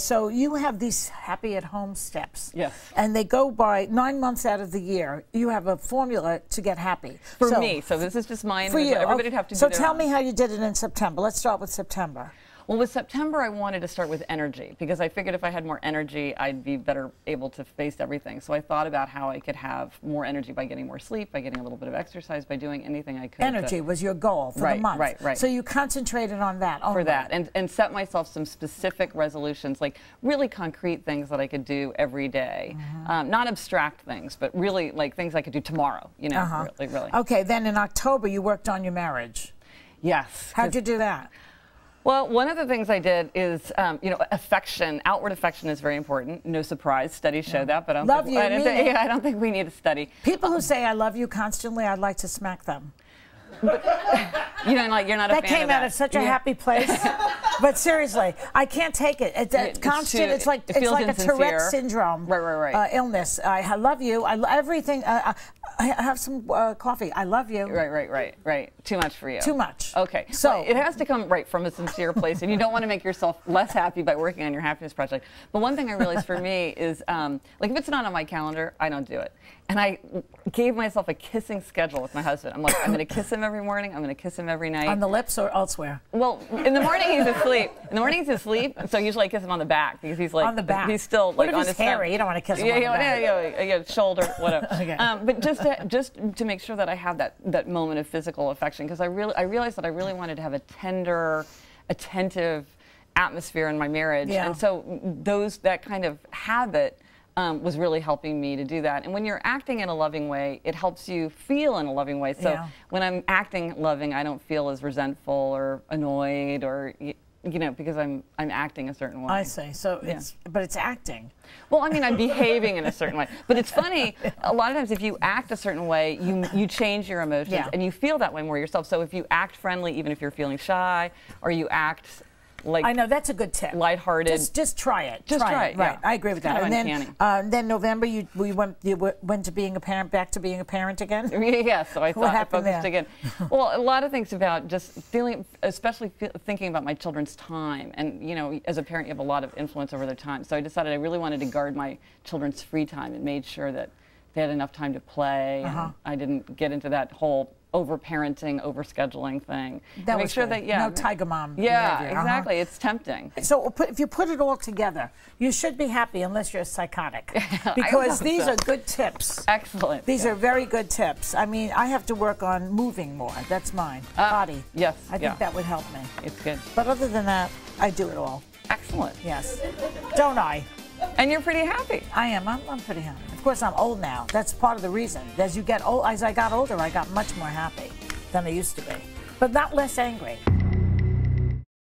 so you have these happy at home steps. Yes. And they go by 9 months out of the year. You have a formula to get happy. For me, so this is just mine. For you. Everybody would have to do So their tell own. me how you did it in September. Let's start with September. Well, with September, I wanted to start with energy because I figured if I had more energy, I'd be better able to face everything. So I thought about how I could have more energy by getting more sleep, by getting a little bit of exercise, by doing anything I could. Energy was your goal for the month. Right. So you concentrated on that only. For that, and set myself some specific resolutions, like really concrete things that I could do every day. Not abstract things, but really like things I could do tomorrow, you know, really. Okay, then in October, you worked on your marriage. Yes. How'd you do that? Well, one of the things I did is, you know, affection, outward affection is very important. No surprise, studies show that, but I don't think we need a study. People who say I love you constantly, I'd like to smack them. But, you know, like you're not a fan of that. That came out of such a happy place. But seriously, I can't take it. It's constant. It's like a Tourette syndrome. Illness. I love you. Everything. I have some coffee. I love you. Right. Too much for you. Too much. Okay. So it has to come from a sincere place, and you don't want to make yourself less happy by working on your happiness project. But one thing I realized for me is, like if it's not on my calendar, I don't do it. And I gave myself a kissing schedule with my husband. I'm like, I'm going to kiss him every morning. I'm going to kiss him every night. On the lips or elsewhere? Well, in the morning he's asleep. In the morning he's asleep, so usually I kiss him on the back because he's like on the back. He's still like on his hairy. You don't want to kiss him on the back. Yeah, shoulder, whatever. Okay. But just to make sure that I have that moment of physical affection, because I realized that I really wanted to have a tender, attentive atmosphere in my marriage, and so that kind of habit was really helping me to do that. And when you're acting in a loving way, it helps you feel in a loving way. So when I'm acting loving, I don't feel as resentful or annoyed or, you know, because I'm acting a certain way. I see. So but it's acting. Well, I mean, I'm behaving in a certain way. But it's funny, a lot of times if you act a certain way, you change your emotions and you feel that way more yourself. So if you act friendly, even if you're feeling shy, or you act like I know that's a good tip. Lighthearted. Just try it. Just try it. Right. Yeah. I agree with that. And then November, you went to being a parent, back to being a parent again. Yeah. So I thought I focused again. Well, a lot of things about just feeling, especially thinking about my children's time, and you know, as a parent, you have a lot of influence over their time. So I decided I really wanted to guard my children's free time and made sure that they had enough time to play. And I didn't get into that whole over-parenting, over-scheduling thing. That make was sure good. that No tiger mom Yeah, behavior. exactly. It's tempting. So if you put it all together, you should be happy unless you're psychotic. Because these are good tips. Excellent. These are very good tips. I mean, I have to work on moving more. That's mine. Body. Yes. I think that would help me. It's good. But other than that, I do it all. Excellent. Yes. Don't I? And you're pretty happy. I am. I'm pretty happy. Of course, I'm old now. That's part of the reason. As I got older, I got much more happy than I used to be. But not less angry.